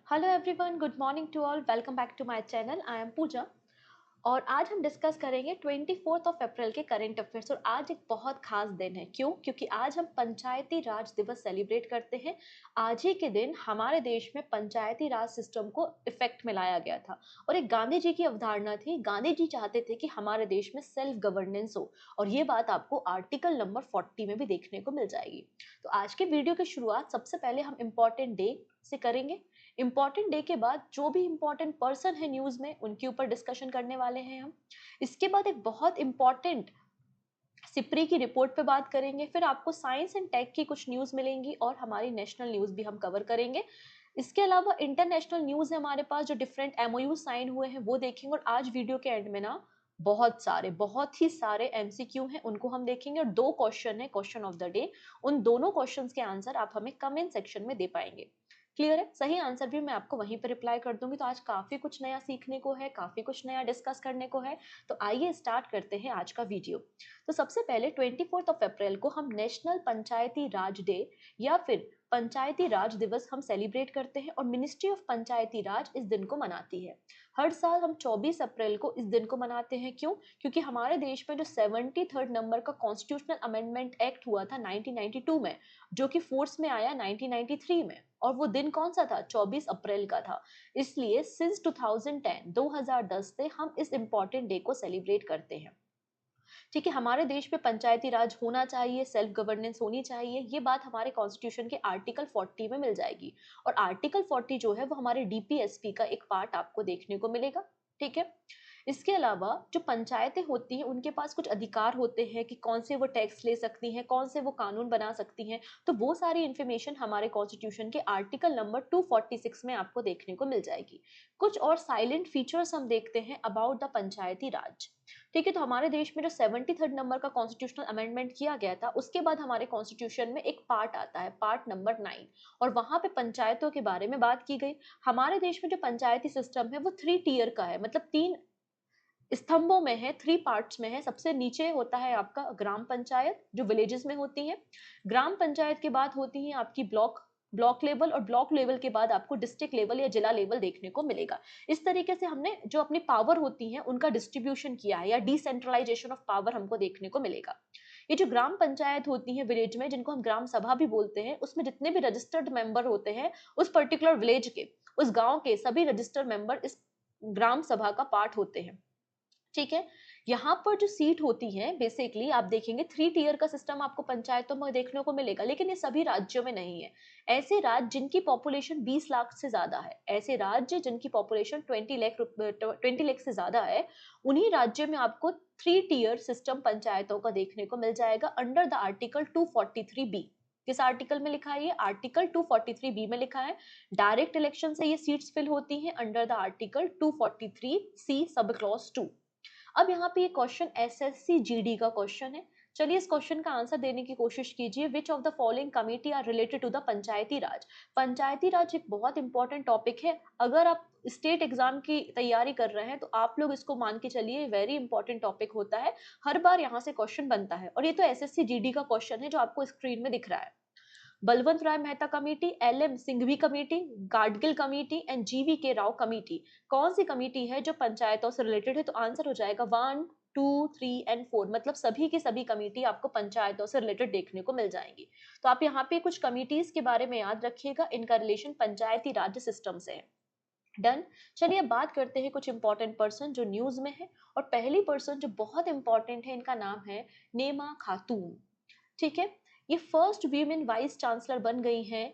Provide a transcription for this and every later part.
Hello everyone, good morning to all. Welcome back to my channel. I am Pooja और आज हम discuss करेंगे 24 अप्रैल के करंट अफेयर्स। और आज एक बहुत खास दिन है। क्यों? क्योंकि आज हम पंचायती राज दिवस सेलिब्रेट करते हैं। आज ही के दिन हमारे देश में पंचायती राज सिस्टम को इफेक्ट में लाया गया था और एक गांधी जी की अवधारणा थी। गांधी जी चाहते थे कि हमारे देश में सेल्फ गवर्नेंस हो और ये बात आपको आर्टिकल नंबर 40 में भी देखने को मिल जाएगी। तो आज के वीडियो की शुरुआत सबसे पहले हम इम्पोर्टेंट डे से करेंगे। इंपॉर्टेंट डे के बाद जो भी इंपॉर्टेंट पर्सन है न्यूज में उनके ऊपर डिस्कशन करने वाले हैं हम। इसके बाद एक बहुत इंपॉर्टेंट सिप्री की रिपोर्ट पे बात करेंगे। फिर आपको साइंस एंड टेक की कुछ न्यूज मिलेंगी और हमारी नेशनल न्यूज भी हम कवर करेंगे। इसके अलावा इंटरनेशनल न्यूज है हमारे पास, जो डिफरेंट एमओयू साइन हुए हैं वो देखेंगे। और आज वीडियो के एंड में ना बहुत ही सारे एमसीक्यू हैं, उनको हम देखेंगे। और दो क्वेश्चन है, क्वेश्चन ऑफ द डे। उन दोनों क्वेश्चंस के आंसर आप हमें कमेंट सेक्शन में दे पाएंगे। क्लियर है? सही आंसर भी मैं आपको वहीं पर रिप्लाई कर दूंगी। तो आज काफी कुछ नया सीखने को है, काफी कुछ नया डिस्कस करने को है। तो आइए स्टार्ट करते हैं आज का वीडियो। तो सबसे पहले 24 अप्रैल को हम नेशनल पंचायती राज डे या फिर पंचायती राज दिवस हम सेलिब्रेट करते हैं और मिनिस्ट्री ऑफ पंचायती राज इस दिन को मनाती है। हर साल हम 24 अप्रैल को इस दिन को मनाते हैं। क्यों? क्योंकि हमारे देश में जो 73rd नंबर का कॉन्स्टिट्यूशनल अमेंडमेंट एक्ट हुआ था 1992 में, जो कि फोर्स में आया 1993 में, और वो दिन कौन सा था? 24 अप्रैल का था। इसलिए सिंस 2010 से हम इस इंपॉर्टेंट डे को सेलिब्रेट करते हैं। ठीक है, हमारे देश में पंचायती राज होना चाहिए, सेल्फ गवर्नेंस होनी चाहिए, ये बात हमारे कॉन्स्टिट्यूशन के आर्टिकल 40 में मिल जाएगी। और आर्टिकल 40 जो है वो हमारे डीपीएसपी का एक पार्ट आपको देखने को मिलेगा। ठीक है, इसके अलावा जो पंचायतें होती हैं उनके पास कुछ अधिकार होते हैं कि कौन से वो टैक्स ले सकती हैं, कौन से वो कानून बना सकती हैं। तो वो सारी इंफॉर्मेशन हमारे कॉन्स्टिट्यूशन के आर्टिकल नंबर 246 में आपको देखने को मिल जाएगी। कुछ और साइलेंट फीचर्स हम देखते हैं अबाउट द पंचायती राज। ठीक है, तो हमारे देश में जो 73rd नंबर का कॉन्स्टिट्यूशनल अमेंडमेंट किया गया था उसके बाद हमारे कॉन्स्टिट्यूशन में एक पार्ट आता है, पार्ट नंबर 9, और वहां पे पंचायतों के बारे में बात की गई। हमारे देश में जो पंचायती सिस्टम है वो 3 टियर का है, मतलब 3 स्तंभों में है, 3 पार्ट्स में है। सबसे नीचे होता है आपका ग्राम पंचायत जो विलेजेस में होती है। ग्राम पंचायत के बाद होती है आपकी ब्लॉक ब्लॉक लेवल, और ब्लॉक लेवल के बाद आपको डिस्ट्रिक्ट लेवल या जिला लेवल देखने को मिलेगा। इस तरीके से हमने जो अपनी पावर होती है उनका डिस्ट्रीब्यूशन किया है, या डिसेंट्रलाइजेशन ऑफ पावर हमको देखने को मिलेगा। ये जो ग्राम पंचायत होती है विलेज में, जिनको हम ग्राम सभा भी बोलते हैं, उसमें जितने भी रजिस्टर्ड मेंबर होते हैं उस पर्टिकुलर विलेज के, उस गांव के सभी रजिस्टर्ड मेंबर इस ग्राम सभा का पार्ट होते हैं। ठीक है, यहाँ पर जो सीट होती है बेसिकली आप देखेंगे 3 टियर का सिस्टम आपको पंचायतों में देखने को मिलेगा, लेकिन ये सभी राज्यों में नहीं है। ऐसे राज्य जिनकी पॉपुलेशन 20 लाख से ज्यादा है, ऐसे राज्य जिनकी पॉपुलेशन 20 लाख से ज्यादा है, उन्हीं राज्यों में आपको 3 टियर सिस्टम पंचायतों का देखने को मिल जाएगा अंडर द आर्टिकल 243 बी। किस आर्टिकल में लिखा है? ये आर्टिकल 243 बी में लिखा है। डायरेक्ट इलेक्शन से ये सीट्स फिल होती हैं under the article 243 C sub clause 2। अब यहाँ पे ये क्वेश्चन एसएससी जीडी का क्वेश्चन है। चलिए इस क्वेश्चन का आंसर देने की कोशिश कीजिए। Which of the following committee are related to the Panchayati Raj? Panchayati Raj एक बहुत इंपॉर्टेंट टॉपिक है। अगर आप स्टेट एग्जाम की तैयारी कर रहे हैं तो आप लोग इसको मान के चलिए, वेरी इंपॉर्टेंट टॉपिक होता है। हर बार यहाँ से क्वेश्चन बनता है, और ये तो एसएससी जीडी का क्वेश्चन है जो आपको स्क्रीन में दिख रहा है। Balwant Rai Mehta committee, L M Singhvi committee, Gadgil committee and G V K Rao committee, कौन सी कमेटी है जो पंचायतों से रिलेटेड है? तो आंसर हो जाएगा 1, 2, 3 एंड 4, मतलब सभी की सभी कमेटी आपको पंचायतों से रिलेटेड देखने को मिल जाएंगी। तो आप यहाँ पे कुछ कमिटीज के बारे में याद रखिएगा, इनका रिलेशन पंचायती राज्य सिस्टम से है। डन। चलिए अब बात करते हैं कुछ इंपॉर्टेंट पर्सन जो न्यूज में है। और पहली पर्सन जो बहुत इंपॉर्टेंट है, इनका नाम है नेमा खातून। ठीक है, ये फर्स्ट वीमेन वाइस चांसलर बन गई हैं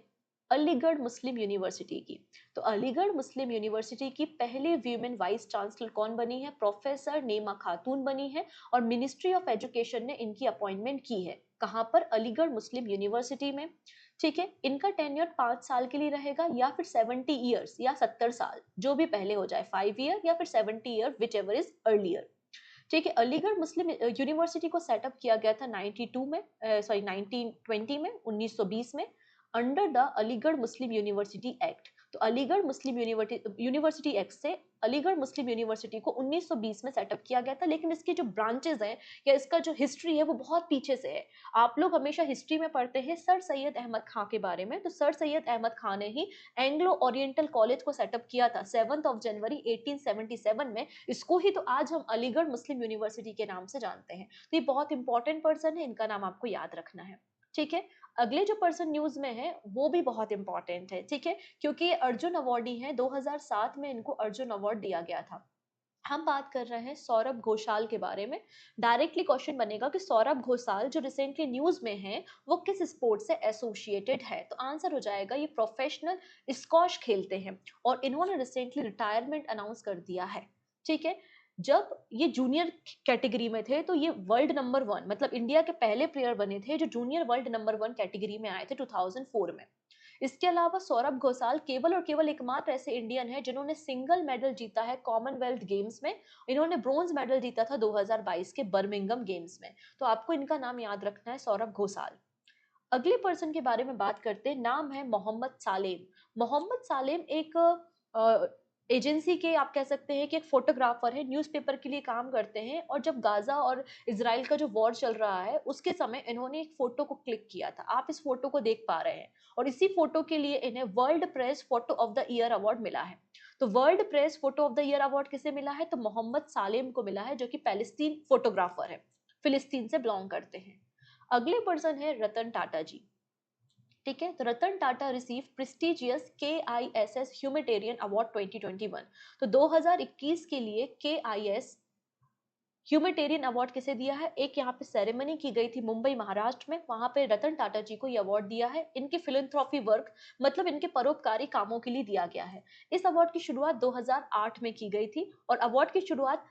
अलीगढ़ मुस्लिम यूनिवर्सिटी की। तो अलीगढ़ मुस्लिम यूनिवर्सिटी की पहली वीमेन वाइस चांसलर कौन बनी है? प्रोफेसर नेमा खातून बनी है। और मिनिस्ट्री ऑफ एजुकेशन ने इनकी अपॉइंटमेंट की है। कहां पर? अलीगढ़ मुस्लिम यूनिवर्सिटी में। ठीक है, इनका टेन्योर 5 साल के लिए रहेगा, या फिर 70 ईयर्स या 70 साल, जो भी पहले हो जाए, 5 ईयर या फिर 70 year, which ever is earlier. ठीक है, अलीगढ़ मुस्लिम यूनिवर्सिटी को सेटअप किया गया था 92 में, सॉरी 1920 में, 1920 में, under the Aligarh Muslim university act. तो अलीगढ़ मुस्लिम यूनिवर्सिटी एक्ट से अलीगढ़ मुस्लिम यूनिवर्सिटी को 1920 में सेटअप किया गया था, लेकिन इसकी जो ब्रांचेस हैं या इसका जो हिस्ट्री है वो बहुत पीछे से है। आप लोग हमेशा हिस्ट्री में पढ़ते हैं सर सैयद अहमद खां के बारे में, तो सर सैयद अहमद खां ने ही एंग्लो ओरिएंटल कॉलेज को सेटअप किया था 7 जनवरी 1877 में। इसको ही तो आज हम अलीगढ़ मुस्लिम यूनिवर्सिटी के नाम से जानते हैं। तो ये बहुत इंपॉर्टेंट पर्सन है, इनका नाम आपको याद रखना है। ठीक है, अगले जो पर्सन न्यूज में है वो भी बहुत इंपॉर्टेंट है। ठीक है, क्योंकि ये अर्जुन अवार्डी हैं, 2007 में इनको अर्जुन अवार्ड दिया गया था। हम बात कर रहे हैं सौरभ घोषाल के बारे में। डायरेक्टली क्वेश्चन बनेगा कि सौरभ घोषाल जो रिसेंटली न्यूज में है वो किस स्पोर्ट से एसोसिएटेड है, तो आंसर हो जाएगा ये प्रोफेशनल स्क्वॉश खेलते हैं और इन्होंने रिसेंटली रिटायरमेंट अनाउंस कर दिया है। ठीक है, जब ये जूनियर कैटेगरी में थे तो ये वर्ल्ड नंबर 1, मतलब इंडिया के पहले प्लेयर बने थे जो जूनियर वर्ल्ड नंबर 1 कैटेगरी में आए थे 2004 में। इसके अलावा सौरभ घोषाल केवल और केवल एकमात्र ऐसे इंडियन है जिन्होंने सिंगल मेडल जीता है कॉमनवेल्थ गेम्स में। इन्होंने ब्रोंज मेडल जीता था 2022 के बर्मिंघम गेम्स में। तो आपको इनका नाम याद रखना है, सौरभ घोषाल। अगले पर्सन के बारे में बात करते हैं, नाम है मोहम्मद सालेम। मोहम्मद सालेम एक एजेंसी के आप कह सकते हैं कि एक फोटोग्राफर है, न्यूज़पेपर के लिए काम करते हैं। और जब गाजा और इसराइल का जो वॉर चल रहा है उसके समय इन्होंने एक फोटो को क्लिक किया था, आप इस फोटो को देख पा रहे हैं। और इसी फोटो के लिए इन्हें world press photo of the year award मिला है। तो world press photo of the year award किसे मिला है, तो मोहम्मद सालेम को मिला है, जो कि पैलेस्टीन फोटोग्राफर है, फिलिस्तीन से बिलोंग करते हैं। अगले पर्सन है रतन टाटा जी। ठीक है, तो Ratan Tata receive prestigious KISS humanitarian award 2021। तो 2021 के लिए KIS ह्यूमैनिटेरियन अवार्ड किसे दिया है, एक यहाँ पे सेरेमनी की गई थी मुंबई महाराष्ट्र में, वहां पे रतन टाटा जी को ये अवार्ड दिया है। इनके फिलैंथ्रोपी वर्क मतलब इनके परोपकारी कामों के लिए दिया गया है। इस अवार्ड की शुरुआत 2008 में की गई थी और अवार्ड की शुरुआत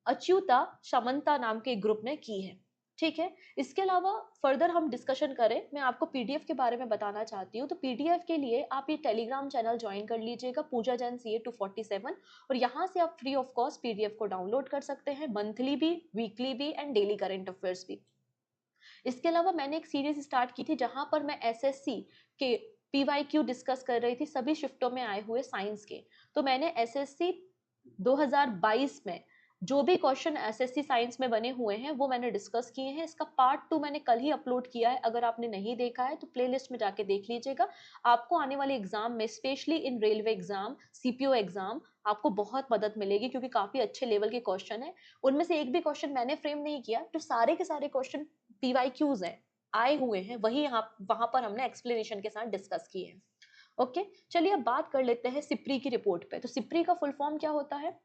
अच्युता समंता नाम के एक ग्रुप ने की है। ठीक है, इसके अलावा फर्दर हम डिस्कशन करें, मैं आपको पीडीएफ के बारे में बताना चाहती हूँ। तो पीडीएफ के लिए आप ये टेलीग्राम चैनल ज्वाइन कर लीजिएगा, पूजा जैन CA 247, और यहाँ से आप फ्री ऑफ कॉस्ट पीडीएफ को डाउनलोड कर सकते हैं, मंथली भी, वीकली भी एंड डेली करंट अफेयर्स भी। इसके अलावा मैंने एक सीरीज स्टार्ट की थी जहां पर मैं SSC के PYQ डिस्कस कर रही थी, सभी शिफ्टों में आए हुए साइंस के। तो मैंने SSC 2022 में जो भी क्वेश्चन SSC साइंस में बने हुए हैं वो मैंने डिस्कस किए हैं। इसका पार्ट 2 मैंने कल ही अपलोड किया है, अगर आपने नहीं देखा है तो प्लेलिस्ट में जाके देख लीजिएगा। आपको आने वाले एग्जाम में, specially in railway exam, CPO exam, आपको बहुत मदद मिलेगी क्योंकि काफी अच्छे लेवल के क्वेश्चन है। उनमें से एक भी क्वेश्चन मैंने फ्रेम नहीं किया, जो सारे के सारे क्वेश्चन PYQs हैं, आए हुए हैं, वही यहाँ वहां पर हमने एक्सप्लेनेशन के साथ डिस्कस किए हैं। ओके, चलिए अब बात कर लेते हैं सिप्री की रिपोर्ट पे। तो सिप्री का फुल फॉर्म क्या होता है,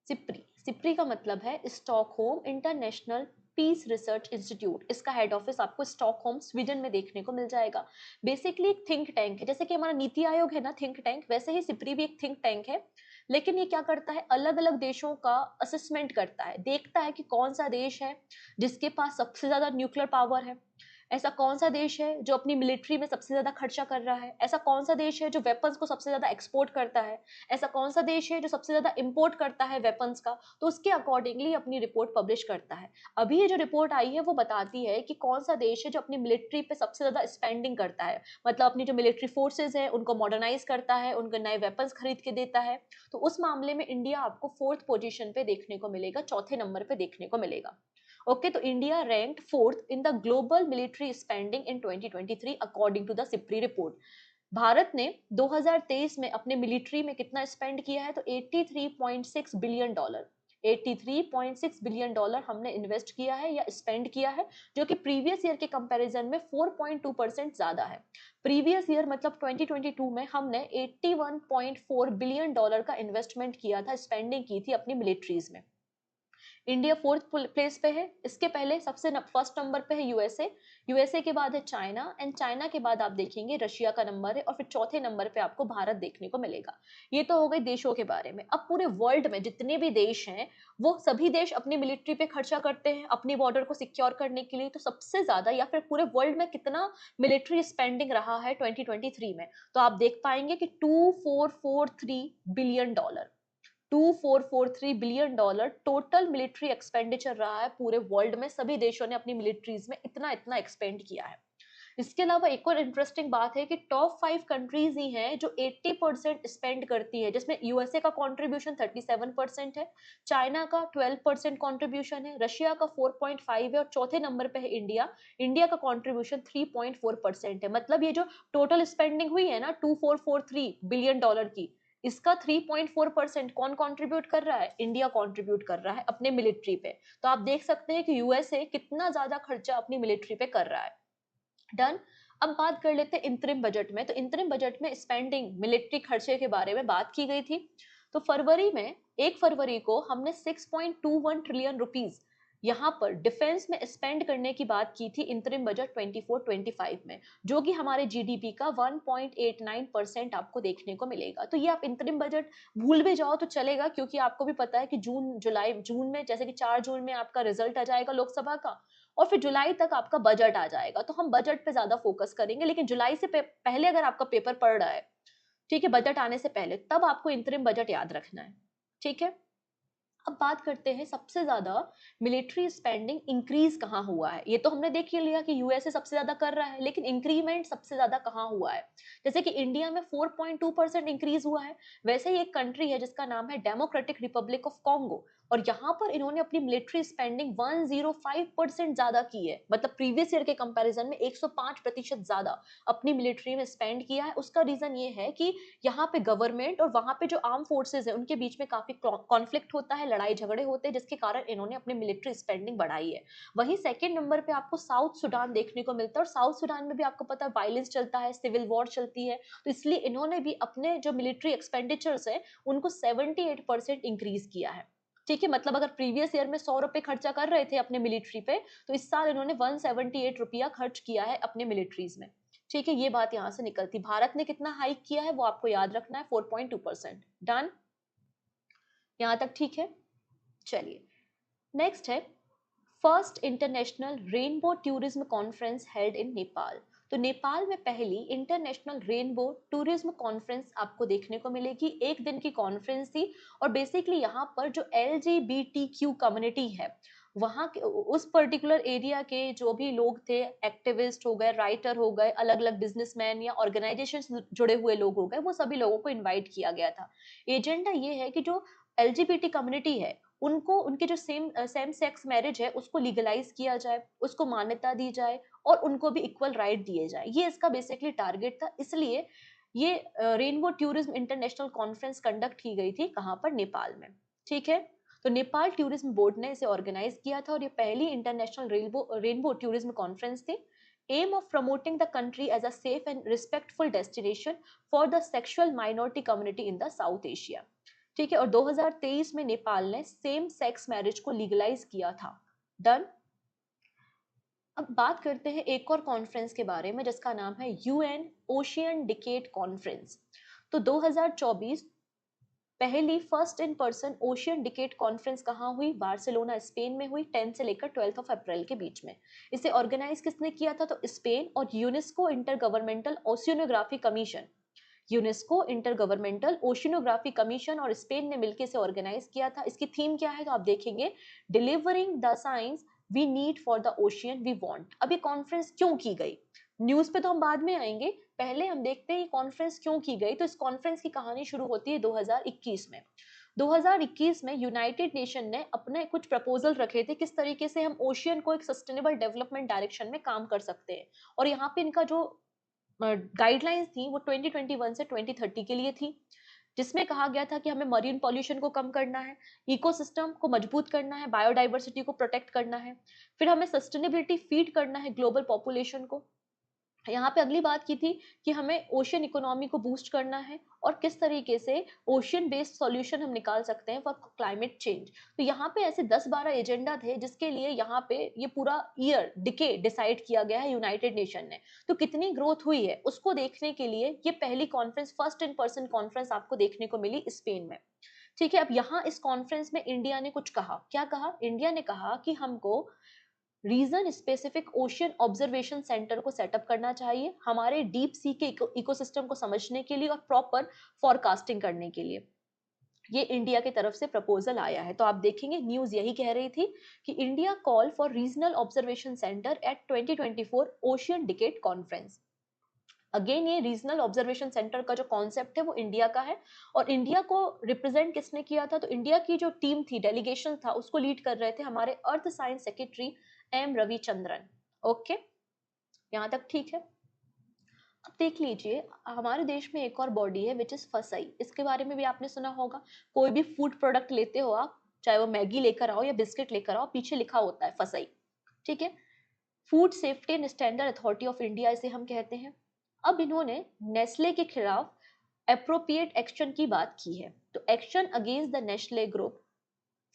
सिप्री, सिप्री का मतलब है Stockholm International Peace Research Institute. इसका हेड ऑफिस आपको स्टॉकहोम स्वीडन में देखने को मिल जाएगा। बेसिकली एक थिंक टैंक है, जैसे कि हमारा नीति आयोग है ना थिंक टैंक, वैसे ही सिप्री भी एक थिंक टैंक है। लेकिन ये क्या करता है, अलग अलग देशों का असेसमेंट करता है, देखता है कि कौन सा देश है जिसके पास सबसे ज्यादा न्यूक्लियर पावर है, ऐसा कौन सा देश है जो अपनी मिलिट्री में सबसे ज्यादा खर्चा कर रहा है, ऐसा कौन सा देश है जो वेपन्स को सबसे ज्यादा एक्सपोर्ट करता है, ऐसा कौन सा देश है जो सबसे ज्यादा इंपोर्ट करता है वेपन्स का। तो उसके अकॉर्डिंगली अपनी रिपोर्ट पब्लिश करता है। अभी ये जो रिपोर्ट आई है वो बताती है कि कौन सा देश है जो अपनी मिलिट्री पे सबसे ज्यादा स्पेंडिंग करता है, मतलब अपनी जो मिलिट्री फोर्सेज है उनको मॉडर्नाइज करता है, उनको नए वेपन्स खरीद के देता है। तो उस मामले में इंडिया आपको 4th पोजीशन पे देखने को मिलेगा, चौथे नंबर पे देखने को मिलेगा। ओके, तो India ranked 4th in the global military spending in 2023 according to the SIPRI report. Bharat ने 2023 में अपने मिलिट्री में कितना स्पेंड किया है, तो 83.6 बिलियन डॉलर, 83.6 बिलियन डॉलर हमने इन्वेस्ट किया है या स्पेंड किया है, जो कि प्रीवियस ईयर के कंपैरिजन में 4.2% ज्यादा है। प्रीवियस ईयर मतलब 2022 में हमने 81.4 बिलियन डॉलर का इन्वेस्टमेंट किया था, स्पेंडिंग की थी अपनी मिलिट्रीज में। इंडिया 4th प्लेस पे है। इसके पहले सबसे फर्स्ट नंबर पे है यूएसए, यूएसए के बाद है चाइना, एंड चाइना के बाद आप देखेंगे रशिया का नंबर है, और फिर चौथे नंबर पे आपको भारत देखने को मिलेगा। ये तो हो गई देशों के बारे में। अब पूरे वर्ल्ड में जितने भी देश हैं वो सभी देश अपनी मिलिट्री पे खर्चा करते हैं अपनी बॉर्डर को सिक्योर करने के लिए। तो सबसे ज्यादा या फिर पूरे वर्ल्ड में कितना मिलिट्री स्पेंडिंग रहा है 2023 में, तो आप देख पाएंगे कि 2443 billion dollar, 2443 billion dollar total military expenditure रहा है पूरे वर्ल्ड में। सभी देशों ने अपनी मिलिट्रीज में इतना इतना एक्सपेंड किया है। इसके अलावा एक और इंटरेस्टिंग बात है कि टॉप 5 कंट्रीज ही हैं जो 80% स्पेंड करती है, जिसमें यूएसए का कंट्रीब्यूशन 37% है, चाइना का 12% कंट्रीब्यूशन है, रशिया का 4.5 है और चौथे नंबर पे है इंडिया। इंडिया का कंट्रीब्यूशन 3.4% है। मतलब ये जो टोटल स्पेंडिंग हुई है ना 2443 बिलियन डॉलर की, इसका 3.4% कौन कंट्रीब्यूट कर रहा है? इंडिया कंट्रीब्यूट कर रहा है अपने मिलिट्री पे। तो आप देख सकते हैं कि यूएसए कितना ज्यादा खर्चा अपनी मिलिट्री पे कर रहा है। डन। अब बात कर लेते हैं इंतरिम बजट में। तो इंतरिम बजट में स्पेंडिंग मिलिट्री खर्चे के बारे में बात की गई थी। तो फरवरी में 1 फरवरी को हमने 6.21 ट्रिलियन रुपीस यहाँ पर डिफेंस में स्पेंड करने की बात की थी इंतरिम बजट 24-25 में, जो कि हमारे जीडीपी का 1.89% आपको देखने को मिलेगा। तो ये आप इंतरिम बजट भूल भी जाओ तो चलेगा, क्योंकि आपको भी पता है कि जून में, जैसे कि 4 जून में आपका रिजल्ट आ जाएगा लोकसभा का, और फिर जुलाई तक आपका बजट आ जाएगा। तो हम बजट पे ज्यादा फोकस करेंगे, लेकिन जुलाई से पहले अगर आपका पेपर पड़ रहा है, ठीक है, बजट आने से पहले, तब आपको इंतरिम बजट याद रखना है। ठीक है। अब बात करते हैं सबसे ज्यादा मिलिट्री स्पेंडिंग इंक्रीज कहाँ हुआ है। ये तो हमने देख ही लिया कि यूएसए सबसे ज्यादा कर रहा है, लेकिन इंक्रीमेंट सबसे ज्यादा कहाँ हुआ है? जैसे कि इंडिया में 4.2% इंक्रीज हुआ है। वैसे ही एक कंट्री है जिसका नाम है डेमोक्रेटिक रिपब्लिक ऑफ कॉन्गो, और यहाँ पर इन्होंने अपनी मिलिट्री स्पेंडिंग 105% ज्यादा की है। मतलब प्रीवियस ईयर के कंपैरिजन में 105% ज्यादा अपनी मिलिट्री में स्पेंड किया है। उसका रीजन ये है कि यहाँ पे गवर्नमेंट और वहां पे जो आर्म फोर्सेज है उनके बीच में काफी कॉन्फ्लिक्ट होता है, लड़ाई झगड़े होते हैं, जिसके कारण इन्होंने अपनी मिलिट्री स्पेंडिंग बढ़ाई है। वहीं सेकंड नंबर पे आपको साउथ सुडान देखने को मिलता है, और साउथ सुडान में भी आपको पता है वायलेंस चलता है, सिविल वॉर चलती है। तो इसलिए इन्होंने भी अपने जो मिलिट्री एक्सपेंडिचर्स है उनको 78% इंक्रीज किया है। ठीक है। मतलब अगर प्रीवियस ईयर में 100 रुपए खर्चा कर रहे थे अपने मिलिट्री पे, तो इस साल इन्होंने 178 रुपया खर्च किया है अपने मिलिट्रीज में। ठीक है। ये बात यहां से निकलती। भारत ने कितना हाइक किया है वो आपको याद रखना है, 4.2%। डन। यहां तक ठीक है। चलिए, नेक्स्ट है first international rainbow tourism conference held in Nepal. तो नेपाल में पहली इंटरनेशनल रेनबो टूरिज्म कॉन्फ्रेंस आपको देखने को मिलेगी। एक दिन की कॉन्फ्रेंस थी, और बेसिकली यहाँ पर जो LGBTQ कम्युनिटी है, वहाँ के उस पर्टिकुलर एरिया के जो भी लोग थे, एक्टिविस्ट हो गए, राइटर हो गए, अलग अलग बिजनेसमैन या ऑर्गेनाइजेशन जुड़े हुए लोग हो गए, वो सभी लोगों को इन्वाइट किया गया था। एजेंडा ये है कि जो LGBT कम्युनिटी है उनको, उनके जो सेम सेक्स मैरिज है उसको लीगलाइज किया जाए, उसको मान्यता दी जाए, और उनको भी इक्वल राइट दिए जाए। ये इसका बेसिकली टारगेट था। इसलिए ये rainbow tourism international conference conduct की गई थी, कहाँ पर? नेपाल में। ठीक है। तो नेपाल टूरिज्म बोर्ड ने इसे ऑर्गेनाइज किया था, और ये पहली इंटरनेशनल रेनबो टूरिज्म कॉन्फ्रेंस थी। Aim of promoting the country as a safe and respectful destination for the sexual minority community in the South Asia. ठीक है। और 2023 में नेपाल ने सेम सेक्स मैरिज को लीगलाइज किया था। डन। अब बात करते हैं एक और कॉन्फ्रेंस के बारे में जिसका नाम है यूएन ओशियन डिकेड कॉन्फ्रेंस। तो 2024 पहली first in person ocean decade conference कहाँ हुई? बार्सिलोना स्पेन में हुई, 10 से लेकर 12 अप्रैल के बीच में। इसे ऑर्गेनाइज किसने किया था? तो स्पेन और UNESCO inter governmental ओशियोनोग्राफी commission, UNESCO inter governmental ओशियोनोग्राफी commission और स्पेन ने मिलकर इसे ऑर्गेनाइज किया था। इसकी थीम क्या है तो आप देखेंगे, delivering the science we need for the ocean we want. अब ये कॉन्फ्रेंस क्यों की गई, न्यूज पे तो हम बाद में आएंगे, पहले हम देखते हैं ये कॉन्फ्रेंस क्यों की गई। तो इस कॉन्फ्रेंस की कहानी शुरू होती है 2021 में। 2021 में यूनाइटेड नेशन ने अपने कुछ प्रपोजल रखे थे किस तरीके से हम ओशियन को एक सस्टेनेबल डेवलपमेंट डायरेक्शन में काम कर सकते हैं। और यहाँ पे इनका जो गाइडलाइंस थी वो 2021 से 2030 के लिए थी, जिसमें कहा गया था कि हमें मरीन पॉल्यूशन को कम करना है, इकोसिस्टम को मजबूत करना है, बायोडाइवर्सिटी को प्रोटेक्ट करना है, फिर हमें सस्टेनेबिलिटी फीड करना है ग्लोबल पॉपुलेशन को। यहाँ पे अगली बात की थी कि हमें ओशियन इकोनॉमी को बूस्ट करना है, और किस तरीके से ओशियन बेस्ड सॉल्यूशन हम निकाल सकते हैं फॉर क्लाइमेट चेंज। तो यहाँ पे ऐसे 10-12 एजेंडा थे जिसके लिए यहाँ पे ये पूरा ईयर डिके डिसाइड किया गया है यूनाइटेड नेशन ने। तो कितनी ग्रोथ हुई है उसको देखने के लिए ये पहली conference, first in person conference आपको देखने को मिली स्पेन में। ठीक है। अब यहाँ इस कॉन्फ्रेंस में इंडिया ने कुछ कहा। क्या कहा? इंडिया ने कहा कि हमको region specific ocean observation centre को सेटअप करना चाहिए हमारे डीप सी के इकोसिस्टम को समझने के लिए और प्रॉपर फॉरकास्टिंग करने के लिए। ये इंडिया की तरफ से प्रपोजल आया है। तो आप देखेंगे न्यूज यही कह रही थी कि India call for regional observation centre at 2024 ocean decade conference. Again ये रीजनल ऑब्जर्वेशन सेंटर का जो कॉन्सेप्ट है वो इंडिया का है, और इंडिया को रिप्रेजेंट किसने किया था, तो इंडिया की जो टीम थी, डेलीगेशन था, उसको लीड कर रहे थे हमारे earth science secretary M Ravichandran. Okay, यहाँ तक ठीक है। अब देख लीजिए, हमारे देश में एक और बॉडी है विच इज फसाई, इसके बारे में भी आपने सुना होगा। कोई भी फूड प्रोडक्ट लेते हो आप, चाहे वो मैगी लेकर आओ या बिस्किट लेकर आओ, पीछे लिखा होता है फसाई, ठीक है। Food safety and standard authority of India इसे हम कहते हैं। अब इन्होंने नेस्ले के खिलाफ अप्रोप्रिएट एक्शन की बात की है। तो action against the Nestle group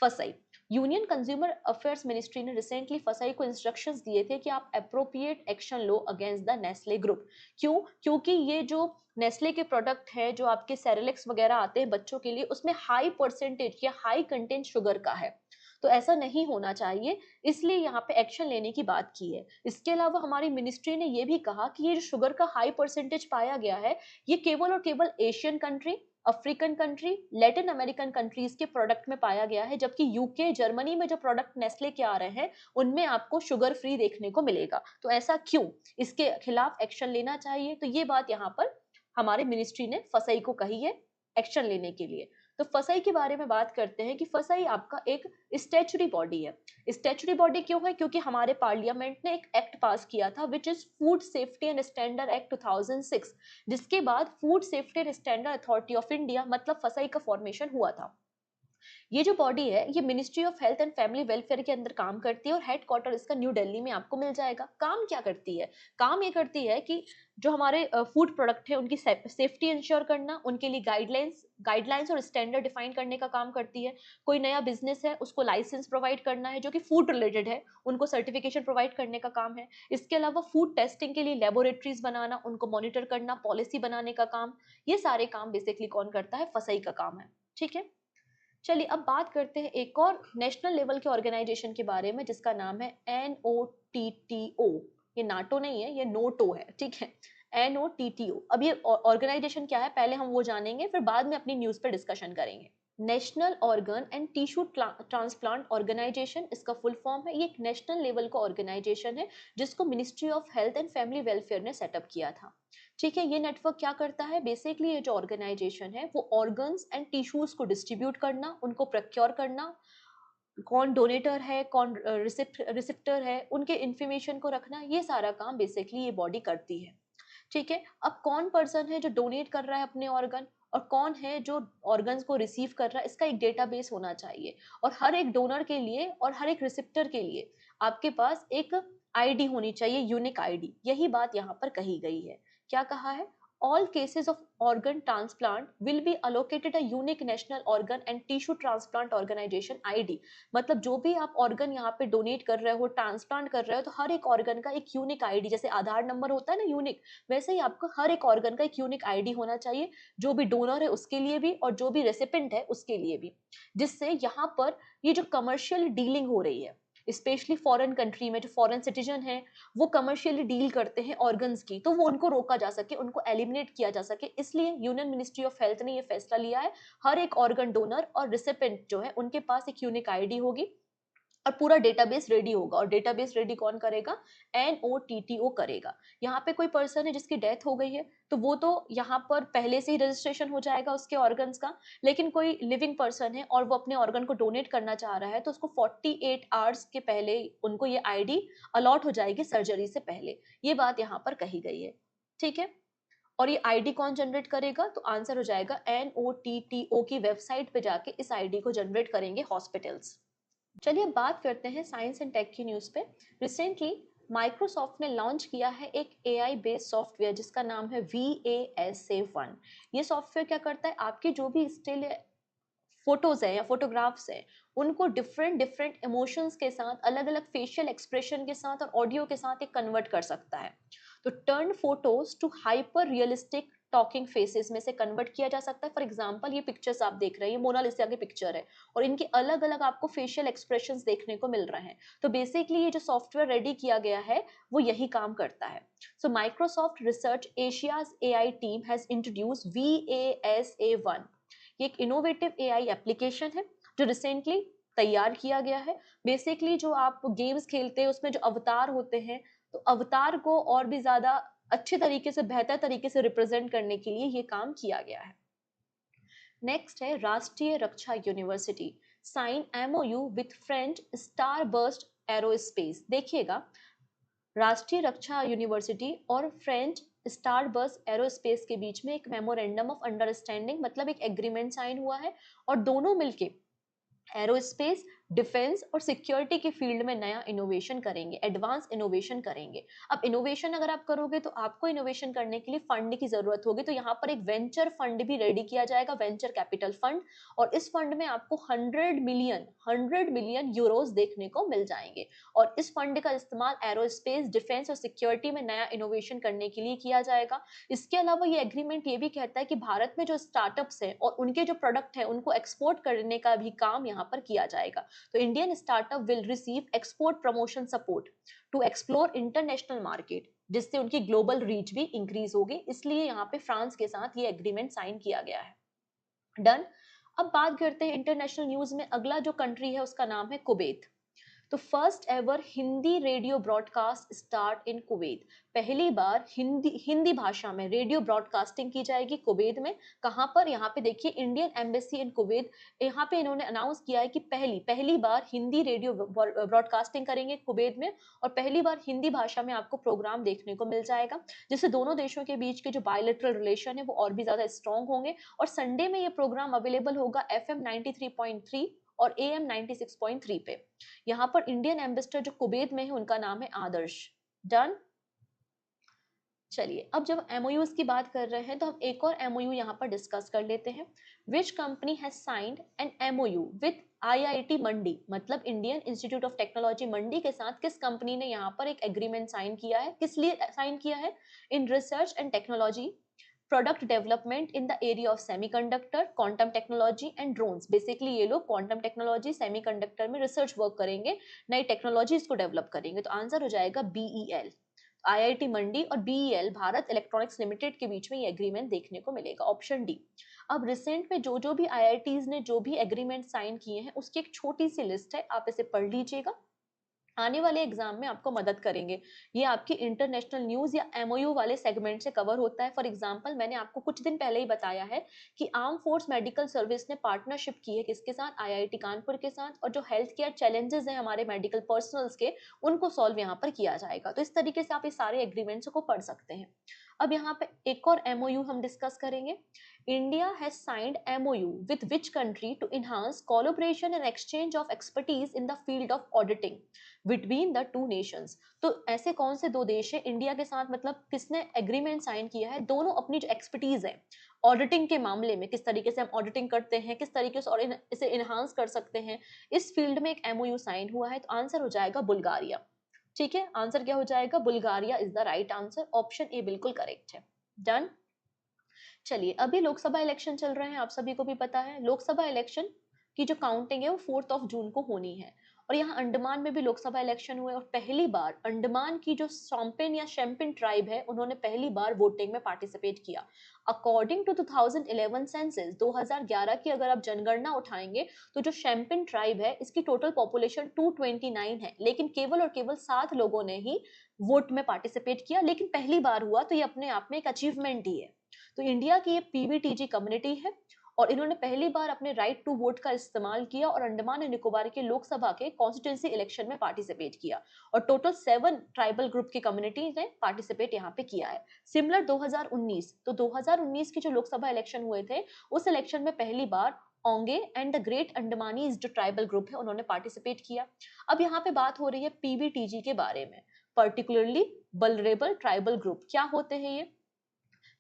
फसाई, यूनियन कंज्यूमर अफेयर्स मिनिस्ट्री ने रिसेंटली फसाई को इंस्ट्रक्शंस दिए थे कि आप appropriate action low against the Nestle group. क्यों? क्योंकि ये जो नेस्ले के प्रोडक्ट है, जो आपके सेरेलेक्स वगैरह आते हैं बच्चों के लिए, उसमें हाई परसेंटेज या हाई कंटेंट शुगर का है। तो ऐसा नहीं होना चाहिए, इसलिए यहाँ पे एक्शन लेने की बात की है। इसके अलावा हमारी मिनिस्ट्री ने यह भी कहा कि ये जो शुगर का हाई परसेंटेज पाया गया है, ये केवल और केवल Asian country, African country, Latin American countries के प्रोडक्ट में पाया गया है, जबकि यूके, जर्मनी में जो प्रोडक्ट नेस्ले के आ रहे हैं उनमें आपको शुगर फ्री देखने को मिलेगा। तो ऐसा क्यों? इसके खिलाफ एक्शन लेना चाहिए। तो ये बात यहाँ पर हमारे मिनिस्ट्री ने फसाई को कही है एक्शन लेने के लिए। तो फसाई के बारे में बात करते हैं कि फसाई आपका एक स्टैच्यूटरी बॉडी है। स्टैच्यूटरी बॉडी क्यों है? क्योंकि हमारे पार्लियामेंट ने एक एक्ट पास किया था which is food safety and standard act 2006, जिसके बाद food safety and standard authority of India मतलब फसाई का फॉर्मेशन हुआ था। ये जो बॉडी है ये ministry of health and family welfare के अंदर काम करती है, और हेडक्वार्टर इसका न्यू दिल्ली में आपको मिल जाएगा। काम क्या करती है? काम ये करती है कि जो हमारे फूड प्रोडक्ट है उनकी सेफ्टी इंश्योर करना, उनके लिए गाइडलाइंस और स्टैंडर्ड डिफाइन करने का काम करती है। कोई नया बिजनेस है उसको लाइसेंस प्रोवाइड करना है जो कि फूड रिलेटेड है, उनको सर्टिफिकेशन प्रोवाइड करने का काम है। इसके अलावा फूड टेस्टिंग के लिए लेबोरेटरीज बनाना, उनको मॉनिटर करना, पॉलिसी बनाने का काम, ये सारे काम बेसिकली कौन करता है? फसाई का काम है। ठीक है, चलिए अब बात करते हैं एक और नेशनल लेवल के ऑर्गेनाइजेशन के बारे में जिसका नाम है NOTTO। ये नाटो नहीं है, ये नोटो है, ठीक है। NOTTO। अब ये ऑर्गेनाइजेशन क्या है पहले हम वो जानेंगे, फिर बाद में अपनी न्यूज पे डिस्कशन करेंगे। National organ and tissue transplant organisation इसका फुल फॉर्म है। ये एक नेशनल लेवल का ऑर्गेनाइजेशन है जिसको ministry of health and family welfare ने सेटअप किया था। ठीक है, ये नेटवर्क क्या करता है? बेसिकली ये जो ऑर्गेनाइजेशन है वो ऑर्गन्स एंड टिश्यूज को डिस्ट्रीब्यूट करना, उनको प्रोक्योर करना, कौन डोनेटर है, कौन रिसिप्टर है, उनके इंफॉर्मेशन को रखना, ये सारा काम बेसिकली ये बॉडी करती है। ठीक है, अब कौन पर्सन है जो डोनेट कर रहा है अपने ऑर्गन और कौन है जो ऑर्गन्स को रिसीव कर रहा है, इसका एक डेटाबेस होना चाहिए। और हर एक डोनर के लिए और हर एक रिसिप्टर के लिए आपके पास एक आईडी होनी चाहिए, यूनिक आईडी। यही बात यहाँ पर कही गई है। क्या कहा है? All cases of organ transplant will be allocated a unique national organ and tissue transplant organization ID। मतलब जो भी आप ऑर्गन यहाँ पे डोनेट कर रहे हो, ट्रांसप्लांट कर रहे हो, तो हर एक ऑर्गन का एक यूनिक आईडी, जैसे आधार नंबर होता है ना यूनिक, वैसे ही आपको हर एक ऑर्गन का एक यूनिक आईडी होना चाहिए, जो भी डोनर है उसके लिए भी और जो भी रेसिपेंट है उसके लिए भी। जिससे यहाँ पर ये जो कमर्शियल डीलिंग हो रही है, स्पेशली फॉरेन कंट्री में जो फॉरेन सिटीजन है वो कमर्शियली डील करते हैं ऑर्गन्स की, तो वो उनको रोका जा सके, उनको एलिमिनेट किया जा सके। इसलिए यूनियन मिनिस्ट्री ऑफ हेल्थ ने ये फैसला लिया है, हर एक ऑर्गन डोनर और रिसिपेंट जो है उनके पास एक यूनिक आईडी होगी और पूरा डेटाबेस रेडी होगा। और डेटाबेस रेडी कौन करेगा? NOTTO करेगा। यहाँ पे कोई पर्सन है जिसकी डेथ हो गई है तो वो तो यहाँ पर पहले से ही रजिस्ट्रेशन हो जाएगा उसके ऑर्गन्स का, लेकिन कोई लिविंग पर्सन है और वो अपने ऑर्गन को डोनेट करना चाह रहा है तो उसको 48 आवर्स के पहले उनको ये आईडी अलॉट हो जाएगी सर्जरी से पहले। ये बात यहाँ पर कही गई है। ठीक है, और ये आईडी कौन जनरेट करेगा? तो आंसर हो जाएगा NOTTO की वेबसाइट पे जाके इस आईडी को जनरेट करेंगे हॉस्पिटल्स। चलिए बात करते हैं साइंस एंड टेक की न्यूज़ पे। रिसेंटली माइक्रोसॉफ्ट ने लॉन्च किया है एक AI बेस्ड सॉफ्टवेयर जिसका नाम है VASA1। ये सॉफ्टवेयर क्या करता है? आपके जो भी स्टिल फोटोज है या फोटोग्राफ्स है उनको डिफरेंट डिफरेंट इमोशंस के साथ, अलग अलग फेशियल एक्सप्रेशन के साथ और ऑडियो के साथ एक कन्वर्ट कर सकता है। तो turn photos to hyper realistic talking faces में से कन्वर्ट किया जा सकता है। फॉर एग्जांपल ये पिक्चर्स आप देख रहे हैं, ये मोनालिसा की पिक्चर है और इनके अलग अलग आपको फेशियल एक्सप्रेशंस देखने को मिल रहे हैं। तो बेसिकली ये जो सॉफ्टवेयर रेडी किया गया है वो यही काम करता है। सो Microsoft research Asia's AI team has introduce VASA1। ये एक इनोवेटिव एआई एप्लीकेशन है जो रिसेंटली तैयार किया गया है। बेसिकली जो आप गेम्स खेलते हैं उसमें जो अवतार होते हैं, तो अवतार को और भी ज्यादा अच्छे तरीके से, बेहतर तरीके से रिप्रेजेंट करने के लिए ये काम किया गया है। नेक्स्ट है Rashtriya Raksha university sign MOU with French Starburst Aerospace. देखिएगा, राष्ट्रीय रक्षा यूनिवर्सिटी और फ्रेंच स्टारबर्स्ट एरोस्पेस के बीच में एक मेमोरेंडम ऑफ अंडरस्टैंडिंग मतलब एक एग्रीमेंट साइन हुआ है और दोनों मिलके एरोस्पेस, डिफेंस और सिक्योरिटी के फील्ड में नया इनोवेशन करेंगे, एडवांस इनोवेशन करेंगे। अब इनोवेशन अगर आप करोगे तो आपको इनोवेशन करने के लिए फंड की जरूरत होगी, तो यहाँ पर एक वेंचर फंड भी रेडी किया जाएगा, वेंचर कैपिटल फंड, और इस फंड में आपको 100 मिलियन यूरोस देखने को मिल जाएंगे। और इस फंड का इस्तेमाल एरोस्पेस, डिफेंस और सिक्योरिटी में नया इनोवेशन करने के लिए किया जाएगा। इसके अलावा ये एग्रीमेंट ये भी कहता है कि भारत में जो स्टार्टअप्स हैं और उनके जो प्रोडक्ट है उनको एक्सपोर्ट करने का भी काम यहाँ पर किया जाएगा। तो Indian startup will receive export promotion support to explore international market, जिससे उनकी ग्लोबल रीच भी इंक्रीज होगी। इसलिए यहाँ पे फ्रांस के साथ ये एग्रीमेंट साइन किया गया है। डन। अब बात करते हैं इंटरनेशनल न्यूज में, अगला जो कंट्री है उसका नाम है कुवैत। तो first ever Hindi radio broadcast start in Kuwait. पहली बार हिंदी भाषा में रेडियो ब्रॉडकास्टिंग की जाएगी कुवैत में। कहां पर? यहाँ पे देखिए, इंडियन एम्बेसी इन कुवैत। यहाँ पे इन्होंने अनाउंस किया है कि पहली बार हिंदी रेडियो ब्रॉडकास्टिंग करेंगे कुवैत में, और पहली बार हिंदी भाषा में आपको प्रोग्राम देखने को मिल जाएगा, जिससे दोनों देशों के बीच के जो बायलैटरल रिलेशन है वो और भी ज्यादा स्ट्रॉन्ग होंगे। और संडे में ये प्रोग्राम अवेलेबल होगा FM 93.3 और AM 96.3 पे। यहाँ पर इंडियन एम्बेसडर जो कुवैत में है उनका नाम है आदर्श। डन। चलिए, अब जब एमओयूज की बात कर रहे हैं तो हम एक और एमओयू यहाँ पर डिस्कस कर लेते हैं। Which company has signed an MOU with IIT मंडी, मतलब इंडियन इंस्टीट्यूट ऑफ टेक्नोलॉजी मंडी के साथ किस कंपनी ने यहाँ पर एक एग्रीमेंट साइन किया है? किस लिए साइन किया है? In research and technology, product development in the area of semiconductor, quantum technology and drones. Basically ये लोग क्वांटम टेक्नोलॉजी, सेमीकंडक्टर में रिसर्च वर्क करेंगे, नई टेक्नोलॉजीज को डेवलप करेंगे। तो आंसर हो जाएगा BEL। IIT मंडी और BEL भारत इलेक्ट्रॉनिक्स लिमिटेड के बीच में ये एग्रीमेंट देखने को मिलेगा, ऑप्शन डी। अब रिसेंट में जो भी IITs ने जो भी एग्रीमेंट साइन किए हैं उसकी एक छोटी सी लिस्ट है, आप इसे पढ़ लीजिएगा, आने वाले एग्जाम में आपको मदद करेंगे। ये आपकी इंटरनेशनल न्यूज या एमओयू वाले सेगमेंट से कवर होता है। फॉर एग्जांपल, मैंने आपको कुछ दिन पहले ही बताया है कि आर्म फोर्स मेडिकल सर्विस ने पार्टनरशिप की है किसके साथ? IIT कानपुर के साथ, और जो हेल्थ केयर चैलेंजेस हैं हमारे मेडिकल पर्सनल्स के, उनको सॉल्व यहाँ पर किया जाएगा। तो इस तरीके से आप इस सारे एग्रीमेंट्स को पढ़ सकते हैं। अब यहाँ पे एक और एमओयू हम डिस्कस करेंगे। India has signed MOU with which country to enhance collaboration and exchange of expertise in the field of auditing between the two nations. तो ऐसे कौन से दो देश है इंडिया के साथ, मतलब किसने एग्रीमेंट साइन किया है? दोनों अपनी जो एक्सपर्टीज है ऑडिटिंग के मामले में, किस तरीके से हम ऑडिटिंग करते हैं, किस तरीके से और इसे इनहांस कर सकते हैं, इस फील्ड में एक एमओयू साइन हुआ है। तो आंसर हो जाएगा बुल्गारिया। ठीक है, आंसर क्या हो जाएगा? Bulgaria is the right answer, option A बिल्कुल करेक्ट है। डन। चलिए, अभी लोकसभा इलेक्शन चल रहे हैं, आप सभी को भी पता है लोकसभा इलेक्शन की जो काउंटिंग है वो 4 जून को होनी है। और यहाँ अंडमान में भी लोकसभा इलेक्शन हुए और पहली बार अंडमान की जो शोम्पेन या शेम्पेन ट्राइब है उन्होंने पहली बार वोटिंग में पार्टिसिपेट किया। अकॉर्डिंग टू 2011 सेंसस, 2011 की अगर आप जनगणना उठाएंगे तो जो शेम्पेन ट्राइब है इसकी टोटल पॉपुलेशन 229 है, लेकिन केवल और केवल 7 लोगों ने ही वोट में पार्टिसिपेट किया, लेकिन पहली बार हुआ, तो ये अपने आप में एक अचीवमेंट ही है। तो इंडिया की ये PBTG कम्युनिटी है और इन्होंने पहली बार अपने राइट टू वोट का इस्तेमाल किया और अंडमान एंड निकोबार के लोकसभा के कॉन्स्टिट्यूंसी इलेक्शन में पार्टिसिपेट किया। और टोटल 7 ट्राइबल ग्रुप की कम्युनिटी ने पार्टिसिपेट यहाँ पे किया है। सिमिलर 2019, तो 2019 के जो लोकसभा इलेक्शन हुए थे उस इलेक्शन में पहली बार ओंगे एंड द ग्रेट अंडमानीज जो ट्राइबल ग्रुप है उन्होंने पार्टिसिपेट किया। अब यहाँ पे बात हो रही है PBTG के बारे में, पर्टिकुलरली वल्नरेबल ट्राइबल ग्रुप। क्या होते हैं ये?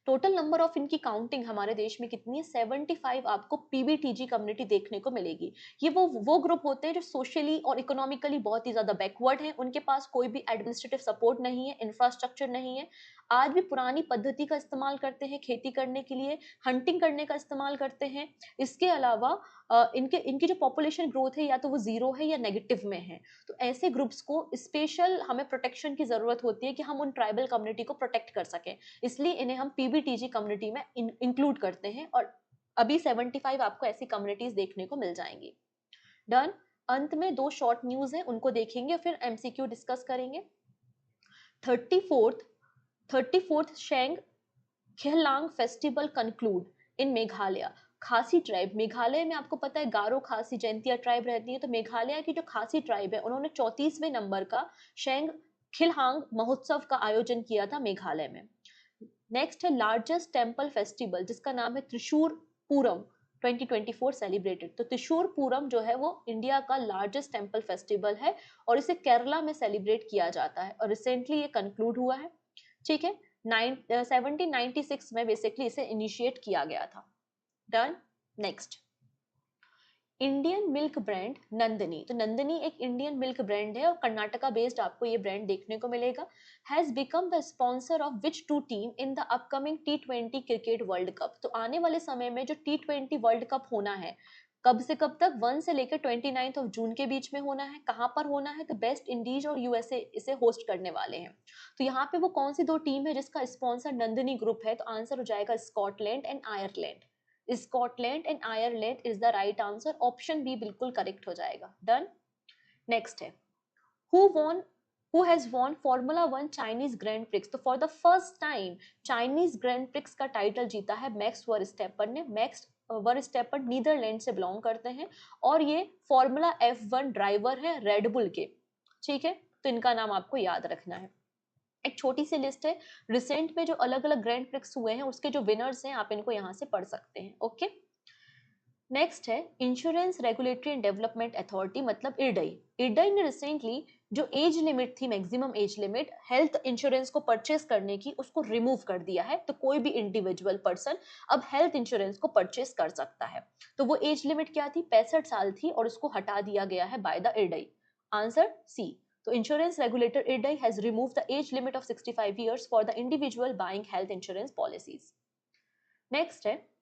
टोटल नंबर ऑफ इनकी काउंटिंग हमारे देश में कितनी है? 75 आपको PBTG कम्युनिटी देखने को मिलेगी। ये वो ग्रुप होते हैं जो सोशली और इकोनॉमिकली बहुत ही ज्यादा बैकवर्ड है, उनके पास कोई भी एडमिनिस्ट्रेटिव सपोर्ट नहीं है, इंफ्रास्ट्रक्चर नहीं है, आज भी पुरानी पद्धति का इस्तेमाल करते हैं खेती करने के लिए, हंटिंग करने का इस्तेमाल करते हैं। इसके अलावा इनकी जो पॉपुलेशन ग्रोथ है या तो वो जीरो है या नेगेटिव में है। तो ऐसे ग्रुप्स को स्पेशल हमें प्रोटेक्शन की जरूरत होती है कि हम उन ट्राइबल कम्युनिटी को प्रोटेक्ट कर सकें, इसलिए इन्हें हम PBTG कम्युनिटी में इंक्लूड करते हैं और अभी 75 आपको ऐसी कम्युनिटीज देखने को मिल जाएंगी। डन। अंत में 2 शॉर्ट न्यूज है, उनको देखेंगे फिर एमसीक्यू डिस्कस करेंगे। 34th 34th शेंग खेलांग फेस्टिवल कंक्लूड इन मेघालय। खासी ट्राइब, मेघालय में आपको पता है गारो खासी जयंतिया ट्राइब रहती है, तो मेघालय की जो खासी ट्राइब है उन्होंने 34वें नंबर का शेंग खिलहांग महोत्सव का आयोजन किया था मेघालय में। नेक्स्ट है लार्जेस्ट टेम्पल फेस्टिवल जिसका नाम है त्रिशूर पूरम 2024 सेलिब्रेटेड। तो त्रिशूर पूरम जो है वो इंडिया का लार्जेस्ट टेम्पल फेस्टिवल है और इसे केरला में सेलिब्रेट किया जाता है और रिसेंटली ये कंक्लूड हुआ है। ठीक है, 1796 में बेसिकली इसे इनिशिएट किया गया था। Done. Next, Indian milk brand Nandini. तो नंदिनी एक इंडियन मिल्क ब्रांड है और कर्नाटका बेस्ड आपको ये ब्रांड देखने को मिलेगा। Has become the sponsor of which two team in the upcoming T20 cricket world cup. तो आने वाले समय में जो T20 वर्ल्ड कप होना है, कब से कब तक, 1 से लेकर 29 जून के बीच में होना है। कहाँ पर होना है, तो वेस्ट इंडीज और यूएसए इसे होस्ट करने वाले हैं। तो यहाँ पे वो कौन सी 2 टीम है जिसका स्पॉन्सर नंदिनी ग्रुप है, तो आंसर हो जाएगा Scotland and Ireland. Scotland and Ireland is the right answer, option B बिल्कुल करेक्ट हो जाएगा। डन। नेक्स्ट है who has won formula 1 Chinese grand prix. तो for the first time Chinese grand prix का टाइटल जीता है मैक्स वर्स्टैपन ने। Max Verstappen Netherland से बिलोंग करते हैं और ये फॉर्मूला F1 ड्राइवर है रेडबुल के। ठीक है, तो इनका नाम आपको याद रखना है। एक छोटी सी लिस्ट है रिसेंट में जो अलग अलग ग्रैंड प्रिक्स हुए हैं उसके जो विनर्स हैं, आप इनको यहाँ से पढ़ सकते हैं। ओके। नेक्स्ट है insurance regulatory and development authority, मतलब इरडई। इरडई ने रिसेंटली जो एज लिमिट थी, maximum age limit health insurance को परचेस करने की, उसको रिमूव कर दिया है। तो कोई भी इंडिविजुअल पर्सन अब हेल्थ इंश्योरेंस को परचेस कर सकता है। तो वो एज लिमिट क्या थी, 65 साल थी और उसको हटा दिया गया है by the IRDAI. Answer C. तो insurance regulator IRDAI has removed the age limit of 65 years for the individual buying health insurance policies. Next है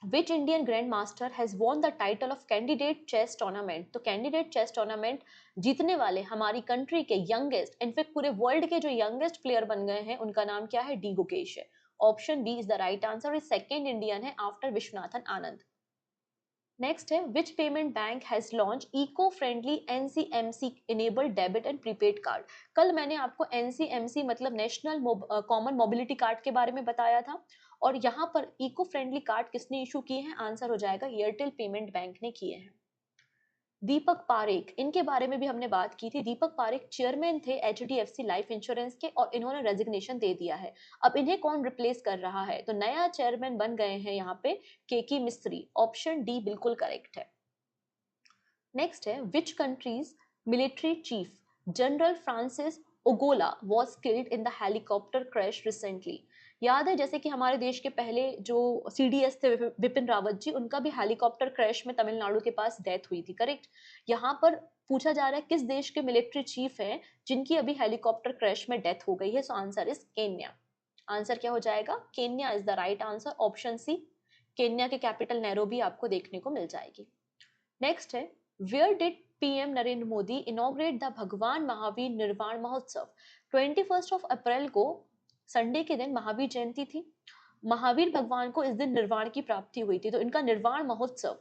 Which Indian grandmaster has won the title of candidate chess tournament? तो candidate chess tournament जीतने वाले हमारी country के youngest, in fact पूरे world के जो youngest player बन गए हैं उनका नाम क्या है, डी गुकेश है। Option B is the right answer. Second Indian है आफ्टर विश्वनाथन आनंद। नेक्स्ट है which payment bank has launch eco friendly NCMC enabled debit and prepaid card. कल मैंने आपको एनसीएमसी मतलब नेशनल कॉमन मोबिलिटी कार्ड के बारे में बताया था और यहाँ पर इको फ्रेंडली कार्ड किसने इशू किए हैं, आंसर हो जाएगा एयरटेल पेमेंट बैंक ने किए हैं। दीपक पारेख, इनके बारे में भी हमने बात की थी। दीपक पारेख चेयरमैन थे एचडीएफसी लाइफ इंश्योरेंस के और इन्होंने रेजिग्नेशन दे दिया है। अब इन्हें कौन रिप्लेस कर रहा है, तो नया चेयरमैन बन गए हैं यहाँ पे केकी मिस्त्री। ऑप्शन डी बिल्कुल करेक्ट है। नेक्स्ट है which country's military chief general Francis Ogolla was killed in the helicopter crash recently. याद है जैसे कि हमारे देश के पहले जो सीडीएस थे विपिन रावत जी, उनका भी हेलीकॉप्टर क्रैश में तमिलनाडु के पास डेथ हुई थी। करेक्ट। यहाँ पर पूछा जा रहा है किस देश के मिलिट्री चीफ हैं जिनकी अभी हेलीकॉप्टर क्रैश में डेथ हो गई है, so answer is Kenya. Answer क्या हो जाएगा, Kenya is the right answer, option C. Kenya के कैपिटल नैरोबी आपको देखने को मिल जाएगी। नेक्स्ट है where did PM Narendra Modi inaugurate the Bhagwan Mahavir निर्वाण महोत्सव। 21 अप्रैल को संडे के दिन महावीर जयंती थी। महावीर भगवान को इस दिन निर्वाण की प्राप्ति हुई थी, तो इनका निर्वाण महोत्सव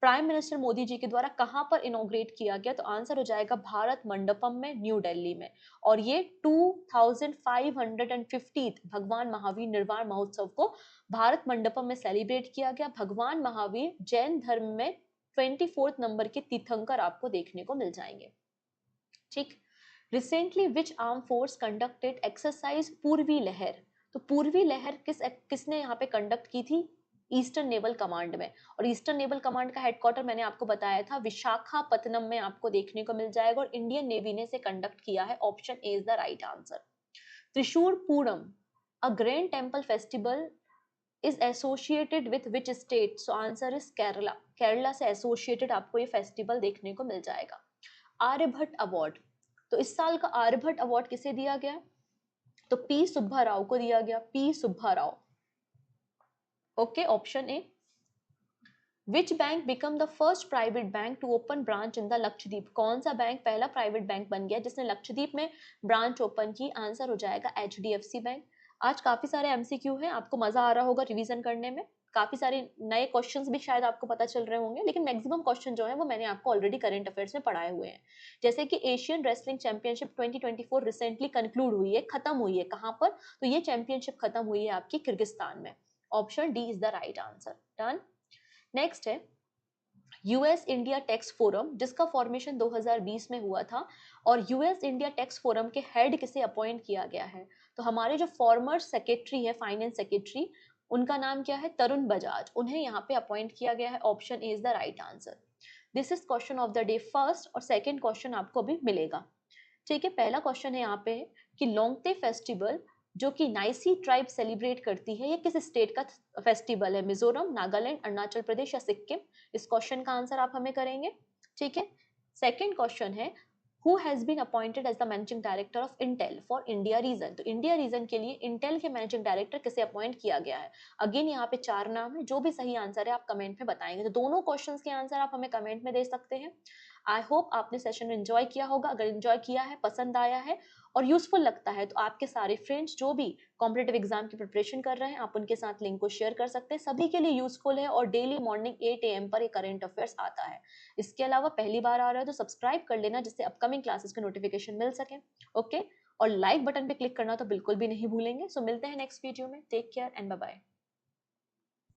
प्राइम मिनिस्टर मोदी जी के द्वारा कहां पर इनॉग्रेट किया गया, तो आंसर हो जाएगा भारत मंडपम में, न्यू दिल्ली में। और ये 2550 भगवान महावीर निर्वाण महोत्सव को भारत मंडपम में सेलिब्रेट किया गया। भगवान महावीर जैन धर्म में 24 नंबर के तीर्थंकर आपको देखने को मिल जाएंगे। ठीक। Recently which arm force conducted exercise पूर्वी लहर। तो पूर्वी लहर किसने यहाँ पे कंडक्ट की थी, ईस्टर्न नेवल कमांड में। और ईस्टर्न नेवल कमांड का हेडक्वार्टर मैंने आपको बताया था विशाखापत्तनम में आपको देखने को मिल जाएगा और इंडियन नेवी ने इसे कंडक्ट किया है। Option A is the right answer. Thrissur Pooram a grand temple festival is associated with which state, so answer is Kerala. Kerala से एसोसिएटेड आपको ये फेस्टिवल देखने को मिल जाएगा। आर्यभट्ट अवार्ड, तो इस साल का आर्यभट्ट अवार्ड किसे दिया गया, तो पी सुब्बा राव को दिया गया, P Subba Rao. Okay, option A. Which bank become the first private bank to open branch in the Lakshadweep. कौन सा बैंक पहला प्राइवेट बैंक बन गया जिसने लक्षद्वीप में ब्रांच ओपन की, आंसर हो जाएगा एचडीएफसी बैंक। आज काफी सारे एमसीक्यू हैं, आपको मजा आ रहा होगा रिवीजन करने में। काफी सारे नए क्वेश्चंस भी शायद आपको पता चल रहे होंगे, लेकिन मैक्सिमम क्वेश्चन जो है वो मैंने आपको ऑलरेडी करंट अफेयर्स में पढ़ाए हुए हैं। जैसे कि Asian wrestling championship 2024 recently conclude हुई है, खत्म हुई है। कहाँ पर? तो ये चैंपियनशिप खत्म हुई है आपकी किर्गिस्तान में। Option D is the right answer. Done. Next है यूएस इंडिया टैक्स फोरम, जिसका फॉर्मेशन 2020 में हुआ था, और यूएस इंडिया टैक्स फोरम के हेड किसे अपॉइंट किया गया है? तो हमारे जो फॉर्मर सेक्रेटरी है, फाइनेंस सेक्रेटरी, उनका नाम क्या है? तरुण बजाज, उन्हें यहाँ पे अपॉइंट किया गया है। Option A is the right answer. This is question of the day first, और सेकेंड क्वेश्चन आपको अभी मिलेगा। ठीक है, पहला क्वेश्चन है यहाँ पे कि लोंगते फेस्टिवल जो कि नाइसी ट्राइब सेलिब्रेट करती है, ये किस स्टेट का फेस्टिवल है? मिजोरम, नागालैंड, अरुणाचल प्रदेश या सिक्किम? इस क्वेश्चन का आंसर आप हमें करेंगे। ठीक है, सेकंड क्वेश्चन है who has been appointed as the managing director of Intel for India region? तो इंडिया रीजन के लिए इंटेल के मैनेजिंग डायरेक्टर किसे अपॉइंट किया गया है? अगेन यहाँ पे 4 नाम है, जो भी सही आंसर है आप कमेंट में बताएंगे। तो दोनों क्वेश्चंस के आंसर आप हमें कमेंट में दे सकते हैं। आई होप आपने सेशन एंजॉय किया होगा। अगर एंजॉय किया है, पसंद आया है और यूजफुल लगता है, तो आपके सारे फ्रेंड्स जो भी कॉम्पिटेटिव एग्जाम की प्रिपरेशन कर रहे हैं, आप उनके साथ लिंक को शेयर कर सकते हैं। सभी के लिए यूजफुल है और डेली मॉर्निंग 8 AM पर ये करंट अफेयर्स आता है। इसके अलावा पहली बार आ रहा है तो सब्सक्राइब कर लेना, जिससे अपकमिंग क्लासेस के नोटिफिकेशन मिल सके। ओके, और लाइक बटन पे क्लिक करना तो बिल्कुल भी नहीं भूलेंगे। सो मिलते हैं नेक्स्ट वीडियो में। Take care and bye bye.